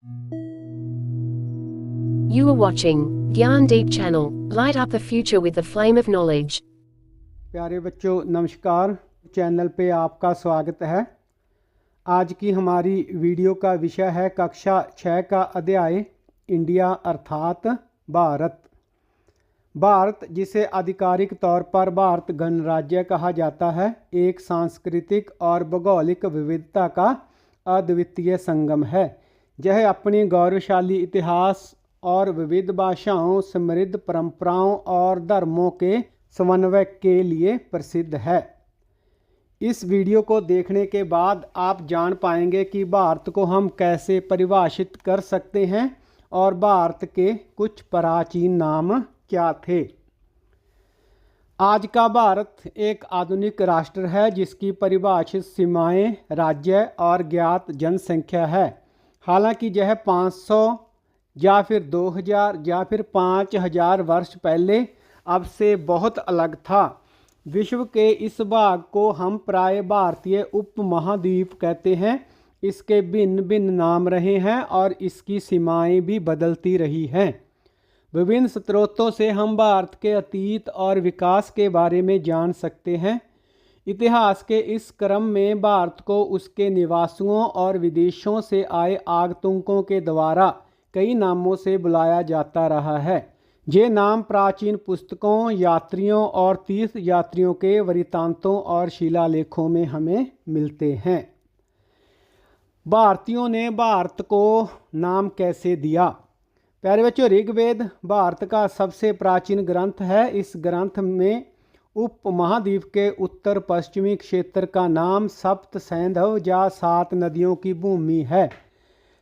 You are watching Gyandeep channel. Light up the future with the flame of knowledge. प्यारे बच्चों नमस्कार, channel पे आपका स्वागत है। आज की हमारी वीडियो का विषय है कक्षा 6 का अध्याय इंडिया अर्थात भारत। भारत, जिसे आधिकारिक तौर पर भारत गणराज्य कहा जाता है, एक सांस्कृतिक और भौगोलिक विविधता का अद्वितीय संगम है। यह अपनी गौरवशाली इतिहास और विविध भाषाओं, समृद्ध परंपराओं और धर्मों के समन्वय के लिए प्रसिद्ध है। इस वीडियो को देखने के बाद आप जान पाएंगे कि भारत को हम कैसे परिभाषित कर सकते हैं और भारत के कुछ प्राचीन नाम क्या थे। आज का भारत एक आधुनिक राष्ट्र है जिसकी परिभाषित सीमाएं, राज्य और ज्ञात जनसंख्या है। हालांकि यह 500 या फिर 2000 या फिर 5000 वर्ष पहले अब से बहुत अलग था। विश्व के इस भाग को हम प्राय भारतीय उपमहाद्वीप कहते हैं। इसके भिन्न भिन्न नाम रहे हैं और इसकी सीमाएं भी बदलती रही हैं। विभिन्न स्रोतों से हम भारत के अतीत और विकास के बारे में जान सकते हैं। इतिहास के इस क्रम में भारत को उसके निवासियों और विदेशों से आए आगंतुकों के द्वारा कई नामों से बुलाया जाता रहा है। ये नाम प्राचीन पुस्तकों, यात्रियों और तीर्थ यात्रियों के वृत्तांतों और शिलालेखों में हमें मिलते हैं। भारतीयों ने भारत को नाम कैसे दिया? प्यारे बच्चों, ऋग्वेद भारत का सबसे प्राचीन ग्रंथ है। इस ग्रंथ में उपमहाद्वीप के उत्तर पश्चिमी क्षेत्र का नाम सप्त सैंधव या 7 नदियों की भूमि है।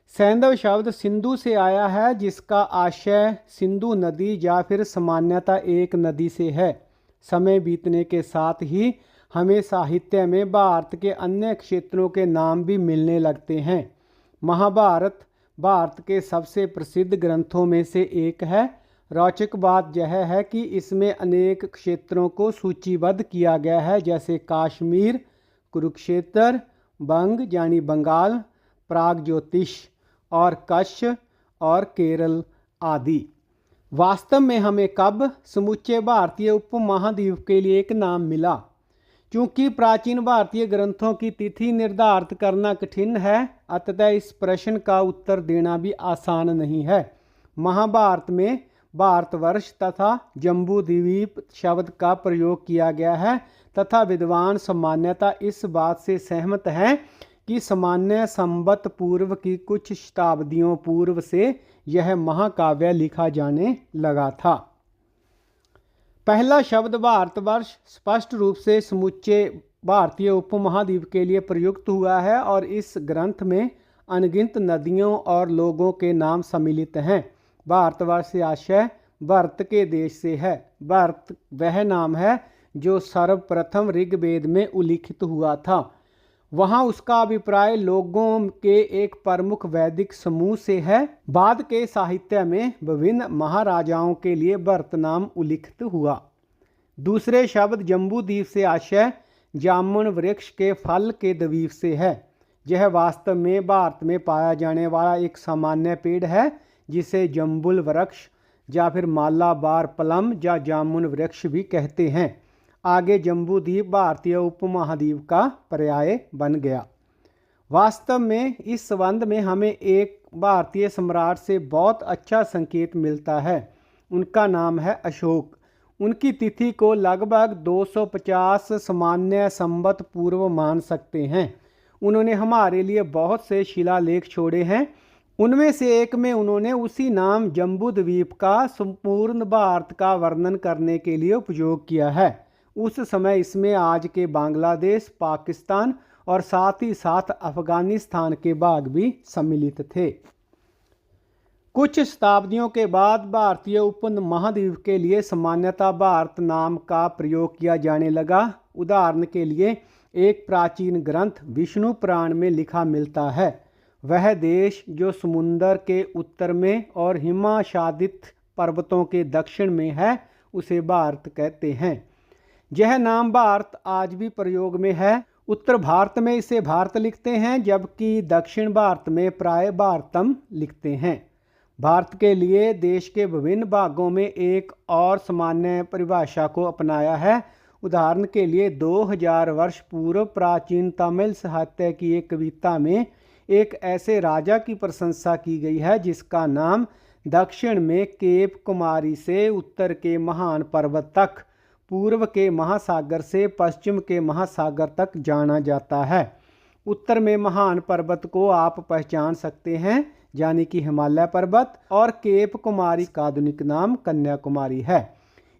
सैंधव शब्द सिंधु से आया है, जिसका आशय सिंधु नदी या फिर सामान्यतः एक नदी से है। समय बीतने के साथ ही हमें साहित्य में भारत के अन्य क्षेत्रों के नाम भी मिलने लगते हैं। महाभारत भारत के सबसे प्रसिद्ध ग्रंथों में से एक है। रोचक बात यह है कि इसमें अनेक क्षेत्रों को सूचीबद्ध किया गया है, जैसे कश्मीर, कुरुक्षेत्र, बंग यानी बंगाल, प्रागज्योतिष और कच्छ और केरल आदि। वास्तव में हमें कब समूचे भारतीय उपमहाद्वीप के लिए एक नाम मिला? क्योंकि प्राचीन भारतीय ग्रंथों की तिथि निर्धारित करना कठिन है, अतः इस प्रश्न का उत्तर देना भी आसान नहीं है। महाभारत में भारतवर्ष तथा जम्बूद्वीप शब्द का प्रयोग किया गया है तथा विद्वान सामान्यतः इस बात से सहमत हैं कि सामान्य संवत पूर्व की कुछ शताब्दियों पूर्व से यह महाकाव्य लिखा जाने लगा था। पहला शब्द भारतवर्ष स्पष्ट रूप से समूचे भारतीय उपमहाद्वीप के लिए प्रयुक्त हुआ है और इस ग्रंथ में अनगिनत नदियों और लोगों के नाम सम्मिलित हैं। भारतवर्ष से आशय भारत के देश से है। भारत वह नाम है जो सर्वप्रथम ऋग्वेद में उल्लिखित हुआ था। वहाँ उसका अभिप्राय लोगों के एक प्रमुख वैदिक समूह से है। बाद के साहित्य में विभिन्न महाराजाओं के लिए भारत नाम उल्लिखित हुआ। दूसरे शब्द जम्बूद्वीप से आशय जामुन वृक्ष के फल के द्वीप से है। यह वास्तव में भारत में पाया जाने वाला एक सामान्य पेड़ है जिसे जम्बुल वृक्ष या फिर मालाबार पलम या जामुन वृक्ष भी कहते हैं। आगे जम्बूद्वीप भारतीय उपमहाद्वीप का पर्याय बन गया। वास्तव में इस संबंध में हमें एक भारतीय सम्राट से बहुत अच्छा संकेत मिलता है। उनका नाम है अशोक। उनकी तिथि को लगभग 250 सामान्य संवत पूर्व मान सकते हैं। उन्होंने हमारे लिए बहुत से शिलालेख छोड़े हैं। उनमें से एक में उन्होंने उसी नाम जम्बूद्वीप का संपूर्ण भारत का वर्णन करने के लिए उपयोग किया है। उस समय इसमें आज के बांग्लादेश, पाकिस्तान और साथ ही साथ अफगानिस्तान के भाग भी सम्मिलित थे। कुछ शताब्दियों के बाद भारतीय उपमहाद्वीप के लिए सामान्यतः भारत नाम का प्रयोग किया जाने लगा। उदाहरण के लिए एक प्राचीन ग्रंथ विष्णु पुराण में लिखा मिलता है, वह देश जो समुंदर के उत्तर में और हिमाच्छादित पर्वतों के दक्षिण में है उसे भारत कहते हैं। यह नाम भारत आज भी प्रयोग में है। उत्तर भारत में इसे भारत लिखते हैं, जबकि दक्षिण भारत में प्राय भारतम लिखते हैं। भारत के लिए देश के विभिन्न भागों में एक और सामान्य परिभाषा को अपनाया है। उदाहरण के लिए 2000 वर्ष पूर्व प्राचीन तमिल साहित्य की एक कविता में एक ऐसे राजा की प्रशंसा की गई है जिसका नाम दक्षिण में केप कुमारी से उत्तर के महान पर्वत तक, पूर्व के महासागर से पश्चिम के महासागर तक जाना जाता है। उत्तर में महान पर्वत को आप पहचान सकते हैं, यानी कि हिमालय पर्वत, और केप कुमारी का आधुनिक नाम कन्याकुमारी है।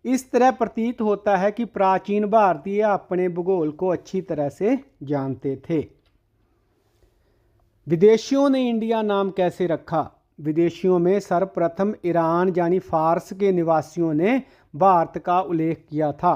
इस तरह प्रतीत होता है कि प्राचीन भारतीय अपने भूगोल को अच्छी तरह से जानते थे। विदेशियों ने इंडिया नाम कैसे रखा? विदेशियों में सर्वप्रथम ईरान यानी फारस के निवासियों ने भारत का उल्लेख किया था।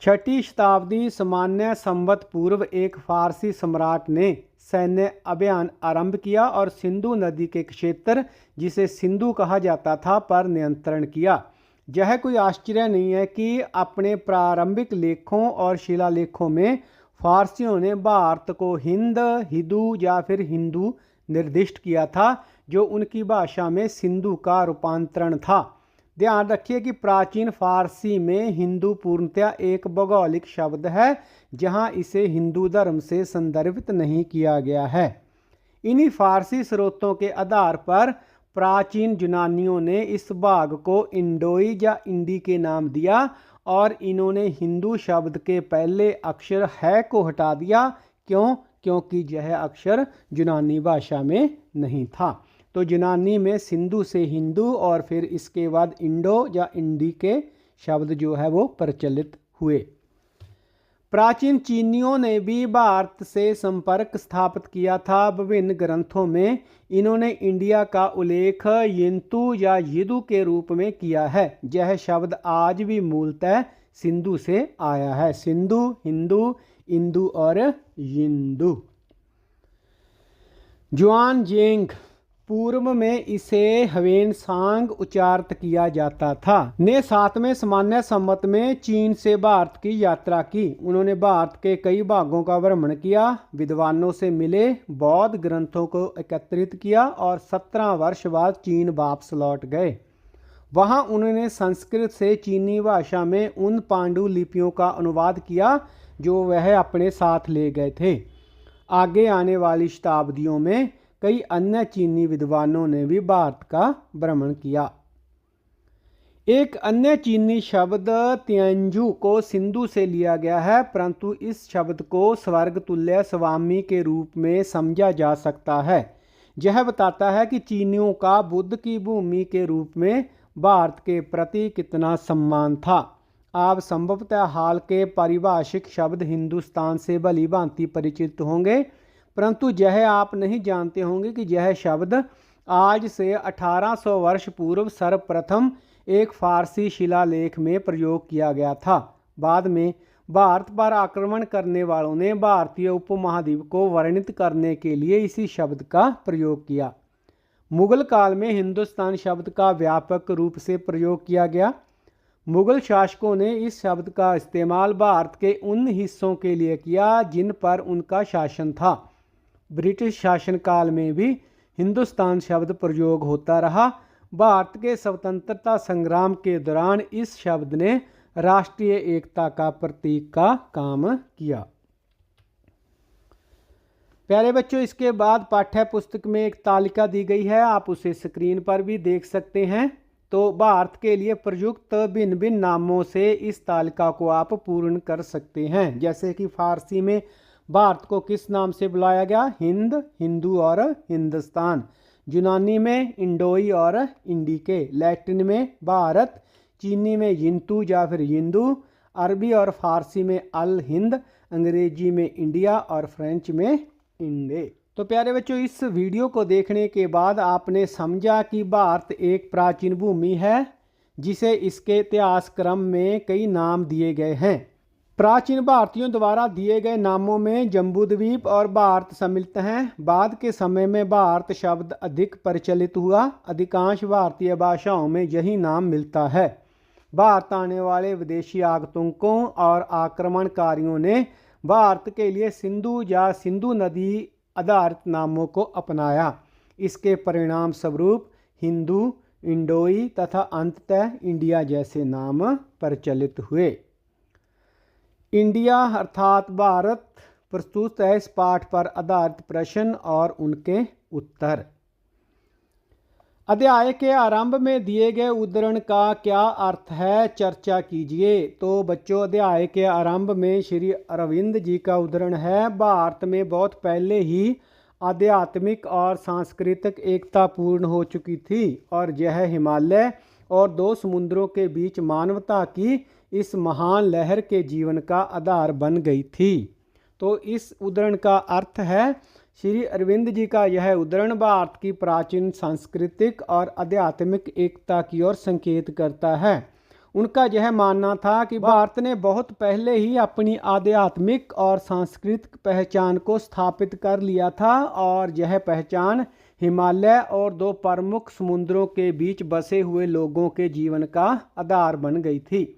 6वीं शताब्दी सामान्य संवत पूर्व एक फारसी सम्राट ने सैन्य अभियान आरंभ किया और सिंधु नदी के क्षेत्र, जिसे सिंधु कहा जाता था, पर नियंत्रण किया। यह कोई आश्चर्य नहीं है कि अपने प्रारंभिक लेखों और शिलालेखों में फारसियों ने भारत को हिंद, हिदू या फिर हिंदू निर्दिष्ट किया था, जो उनकी भाषा में सिंधु का रूपांतरण था। ध्यान रखिए कि प्राचीन फारसी में हिंदू पूर्णतया एक भौगोलिक शब्द है, जहां इसे हिंदू धर्म से संदर्भित नहीं किया गया है। इन्हीं फारसी स्रोतों के आधार पर प्राचीन यूनानियों ने इस भाग को इंडोई या इंडी के नाम दिया और इन्होंने हिंदू शब्द के पहले अक्षर है को हटा दिया। क्यों? क्योंकि यह अक्षर यूनानी भाषा में नहीं था। तो यूनानी में सिंधु से हिंदू और फिर इसके बाद इंडो या इंडी के शब्द जो है वो प्रचलित हुए। प्राचीन चीनियों ने भी भारत से संपर्क स्थापित किया था। विभिन्न ग्रंथों में इन्होंने इंडिया का उल्लेख यिंतु या यिदु के रूप में किया है। यह शब्द आज भी मूलतः सिंधु से आया है। सिंधु, हिंदू, इंदु और यिंदु। जुआनजेंग, पूर्व में इसे ह्वेनसांग उच्चारित किया जाता था, ने 7वें सामान्य संवत में चीन से भारत की यात्रा की। उन्होंने भारत के कई भागों का भ्रमण किया, विद्वानों से मिले, बौद्ध ग्रंथों को एकत्रित किया और 17 वर्ष बाद चीन वापस लौट गए। वहां उन्होंने संस्कृत से चीनी भाषा में उन पांडुलिपियों का अनुवाद किया जो वह अपने साथ ले गए थे। आगे आने वाली शताब्दियों में कई अन्य चीनी विद्वानों ने भी भारत का भ्रमण किया। एक अन्य चीनी शब्द तियांजू को सिंधु से लिया गया है, परंतु इस शब्द को स्वर्ग तुल्य स्वामी के रूप में समझा जा सकता है। यह बताता है कि चीनियों का बुद्ध की भूमि के रूप में भारत के प्रति कितना सम्मान था। आप संभवतः हाल के पारिभाषिक शब्द हिंदुस्तान से भली भांति परिचित होंगे, परंतु यह आप नहीं जानते होंगे कि यह शब्द आज से 1800 वर्ष पूर्व सर्वप्रथम एक फारसी शिलालेख में प्रयोग किया गया था। बाद में भारत पर आक्रमण करने वालों ने भारतीय उपमहाद्वीप को वर्णित करने के लिए इसी शब्द का प्रयोग किया। मुगल काल में हिंदुस्तान शब्द का व्यापक रूप से प्रयोग किया गया। मुगल शासकों ने इस शब्द का इस्तेमाल भारत के उन हिस्सों के लिए किया जिन पर उनका शासन था। ब्रिटिश शासनकाल में भी हिंदुस्तान शब्द प्रयोग होता रहा। भारत के स्वतंत्रता संग्राम के दौरान इस शब्द ने राष्ट्रीय एकता का प्रतीक का काम किया। प्यारे बच्चों, इसके बाद पाठ्य पुस्तक में एक तालिका दी गई है, आप उसे स्क्रीन पर भी देख सकते हैं। तो भारत के लिए प्रयुक्त भिन्न भिन्न नामों से इस तालिका को आप पूर्ण कर सकते हैं। जैसे कि फारसी में भारत को किस नाम से बुलाया गया? हिंद, हिंदू और हिंदुस्तान। यूनानी में इंडोई और इंडिके। लैटिन में भारत। चीनी में यिंतु या फिर यिंदू। अरबी और फारसी में अल हिंद। अंग्रेजी में इंडिया और फ्रेंच में इंडे। तो प्यारे बच्चों, इस वीडियो को देखने के बाद आपने समझा कि भारत एक प्राचीन भूमि है जिसे इसके इतिहास क्रम में कई नाम दिए गए हैं। प्राचीन भारतीयों द्वारा दिए गए नामों में जम्बूद्वीप और भारत सम्मिलित हैं। बाद के समय में भारत शब्द अधिक प्रचलित हुआ। अधिकांश भारतीय भाषाओं में यही नाम मिलता है। भारत आने वाले विदेशी आगंतुकों और आक्रमणकारियों ने भारत के लिए सिंधु या सिंधु नदी आधारित नामों को अपनाया। इसके परिणाम स्वरूप हिंदू, इंडोई तथा अंततः इंडिया जैसे नाम प्रचलित हुए। इंडिया अर्थात भारत प्रस्तुत है इस पाठ पर आधारित प्रश्न और उनके उत्तर। अध्याय के आरंभ में दिए गए उद्धरण का क्या अर्थ है, चर्चा कीजिए। तो बच्चों, अध्याय के आरंभ में श्री अरविंद जी का उद्धरण है, भारत में बहुत पहले ही आध्यात्मिक और सांस्कृतिक एकता पूर्ण हो चुकी थी और यह हिमालय और दो समुद्रों के बीच मानवता की इस महान लहर के जीवन का आधार बन गई थी। तो इस उद्धरण का अर्थ है, श्री अरविंद जी का यह उद्धरण भारत की प्राचीन सांस्कृतिक और आध्यात्मिक एकता की ओर संकेत करता है। उनका यह मानना था कि भारत ने बहुत पहले ही अपनी आध्यात्मिक और सांस्कृतिक पहचान को स्थापित कर लिया था और यह पहचान हिमालय और दो प्रमुख समुद्रों के बीच बसे हुए लोगों के जीवन का आधार बन गई थी।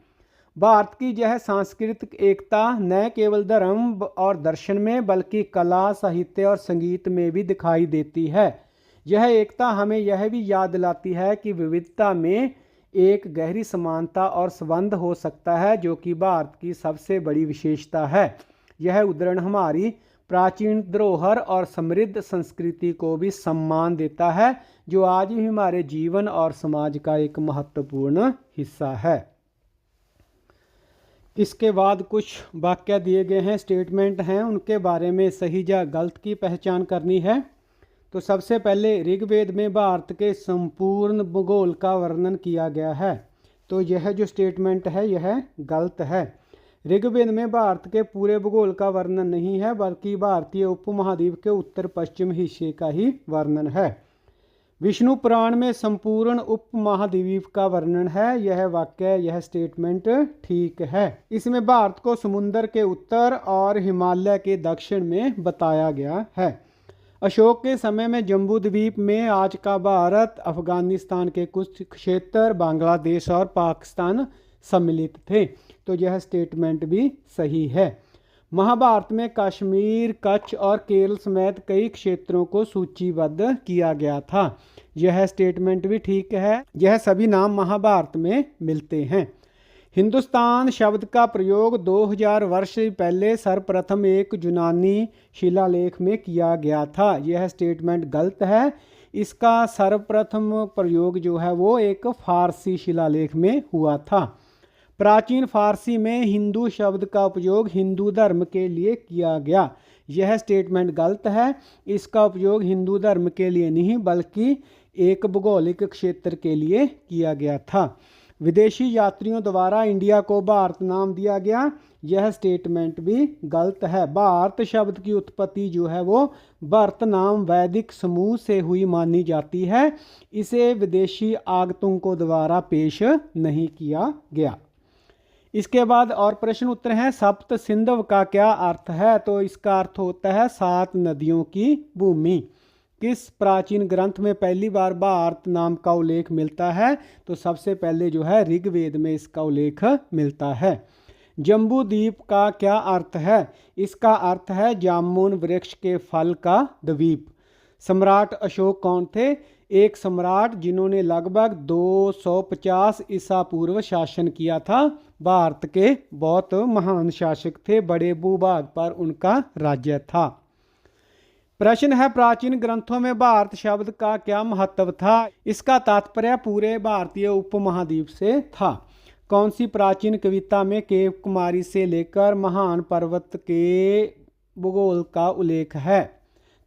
भारत की यह सांस्कृतिक एकता न केवल धर्म और दर्शन में बल्कि कला, साहित्य और संगीत में भी दिखाई देती है। यह एकता हमें यह भी याद दिलाती है कि विविधता में एक गहरी समानता और संबंध हो सकता है, जो कि भारत की सबसे बड़ी विशेषता है। यह उद्धरण हमारी प्राचीन धरोहर और समृद्ध संस्कृति को भी सम्मान देता है, जो आज भी हमारे जीवन और समाज का एक महत्वपूर्ण हिस्सा है। इसके बाद कुछ वाक्य दिए गए हैं, स्टेटमेंट हैं, उनके बारे में सही या गलत की पहचान करनी है। तो सबसे पहले ऋग्वेद में भारत के संपूर्ण भूगोल का वर्णन किया गया है। तो यह जो स्टेटमेंट है यह गलत है। ऋग्वेद में भारत के पूरे भूगोल का वर्णन नहीं है, बल्कि भारतीय उपमहाद्वीप के उत्तर पश्चिम हिस्से का ही वर्णन है। विष्णु पुराण में संपूर्ण उपमहाद्वीप का वर्णन है। यह वाक्य, यह स्टेटमेंट ठीक है। इसमें भारत को समुद्र के उत्तर और हिमालय के दक्षिण में बताया गया है। अशोक के समय में जम्बू द्वीप में आज का भारत, अफगानिस्तान के कुछ क्षेत्र, बांग्लादेश और पाकिस्तान सम्मिलित थे। तो यह स्टेटमेंट भी सही है। महाभारत में कश्मीर, कच्छ और केरल समेत कई क्षेत्रों को सूचीबद्ध किया गया था। यह स्टेटमेंट भी ठीक है। यह सभी नाम महाभारत में मिलते हैं। हिंदुस्तान शब्द का प्रयोग 2000 वर्ष पहले सर्वप्रथम एक यूनानी शिलालेख में किया गया था। यह स्टेटमेंट गलत है। इसका सर्वप्रथम प्रयोग जो है वो एक फारसी शिलालेख में हुआ था। प्राचीन फारसी में हिंदू शब्द का उपयोग हिंदू धर्म के लिए किया गया। यह स्टेटमेंट गलत है। इसका उपयोग हिंदू धर्म के लिए नहीं बल्कि एक भौगोलिक क्षेत्र के लिए किया गया था। विदेशी यात्रियों द्वारा इंडिया को भारत नाम दिया गया। यह स्टेटमेंट भी गलत है। भारत शब्द की उत्पत्ति जो है वो भरत नाम वैदिक समूह से हुई मानी जाती है। इसे विदेशी आगंतुकों द्वारा पेश नहीं किया गया। इसके बाद और प्रश्न उत्तर हैं। सप्त सिंधव का क्या अर्थ है? तो इसका अर्थ होता है 7 नदियों की भूमि। किस प्राचीन ग्रंथ में पहली बार भारत नाम का उल्लेख मिलता है? तो सबसे पहले जो है ऋग्वेद में इसका उल्लेख मिलता है। जम्बू द्वीप का क्या अर्थ है? इसका अर्थ है जामुन वृक्ष के फल का द्वीप। सम्राट अशोक कौन थे? एक सम्राट जिन्होंने लगभग 250 ईसा पूर्व शासन किया था। भारत के बहुत महान शासक थे। बड़े भूभाग पर उनका राज्य था। प्रश्न है, प्राचीन ग्रंथों में भारत शब्द का क्या महत्व था? इसका तात्पर्य पूरे भारतीय उपमहाद्वीप से था। कौन सी प्राचीन कविता में केव कुमारी से लेकर महान पर्वत के भूगोल का उल्लेख है?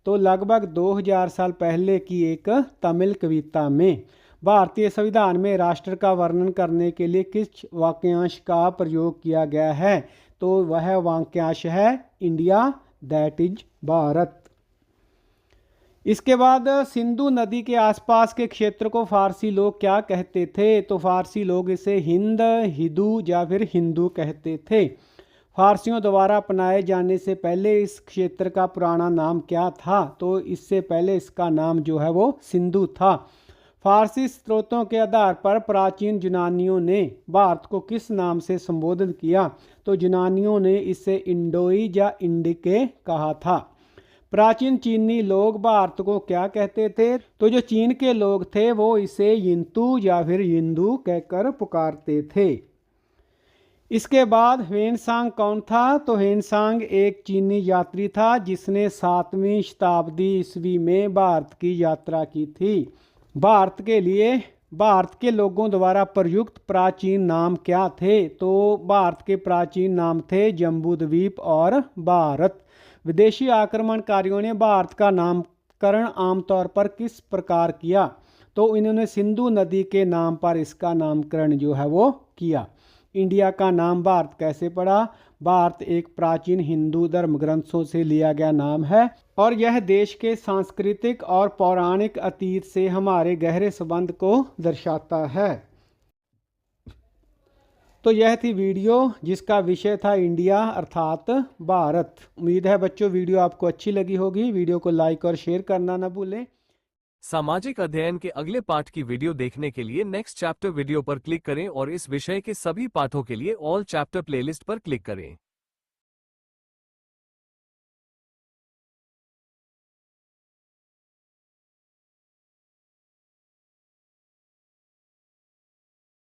तो लगभग 2000 साल पहले की एक तमिल कविता में। भारतीय संविधान में राष्ट्र का वर्णन करने के लिए किस वाक्यांश का प्रयोग किया गया है? तो वह वाक्यांश है इंडिया दैट इज भारत। इसके बाद सिंधु नदी के आसपास के क्षेत्र को फारसी लोग क्या कहते थे? तो फारसी लोग इसे हिंद, हिदू या फिर हिंदू कहते थे। फारसियों द्वारा अपनाए जाने से पहले इस क्षेत्र का पुराना नाम क्या था? तो इससे पहले इसका नाम जो है वो सिंधु था। फारसी स्रोतों के आधार पर प्राचीन यूनानियों ने भारत को किस नाम से संबोधित किया? तो यूनानियों ने इसे इंडोई या इंडिके कहा था। प्राचीन चीनी लोग भारत को क्या कहते थे? तो जो चीन के लोग थे वो इसे यिंतू या फिर यिंदू कहकर पुकारते थे। इसके बाद ह्वेनसांग कौन था? तो ह्वेनसांग एक चीनी यात्री था जिसने 7वीं शताब्दी ईस्वी में भारत की यात्रा की थी। भारत के लोगों द्वारा प्रयुक्त प्राचीन नाम क्या थे? तो भारत के प्राचीन नाम थे जम्बूद्वीप और भारत। विदेशी आक्रमणकारियों ने भारत का नामकरण आमतौर पर किस प्रकार किया? तो इन्होंने सिंधु नदी के नाम पर इसका नामकरण जो है वो किया। इंडिया का नाम भारत कैसे पड़ा? भारत एक प्राचीन हिंदू धर्म ग्रंथों से लिया गया नाम है और यह देश के सांस्कृतिक और पौराणिक अतीत से हमारे गहरे संबंध को दर्शाता है। तो यह थी वीडियो जिसका विषय था इंडिया अर्थात भारत। उम्मीद है बच्चों वीडियो आपको अच्छी लगी होगी। वीडियो को लाइक और शेयर करना न भूलें। सामाजिक अध्ययन के अगले पाठ की वीडियो देखने के लिए नेक्स्ट चैप्टर वीडियो पर क्लिक करें और इस विषय के सभी पाठों के लिए ऑल चैप्टर प्लेलिस्ट पर क्लिक करें।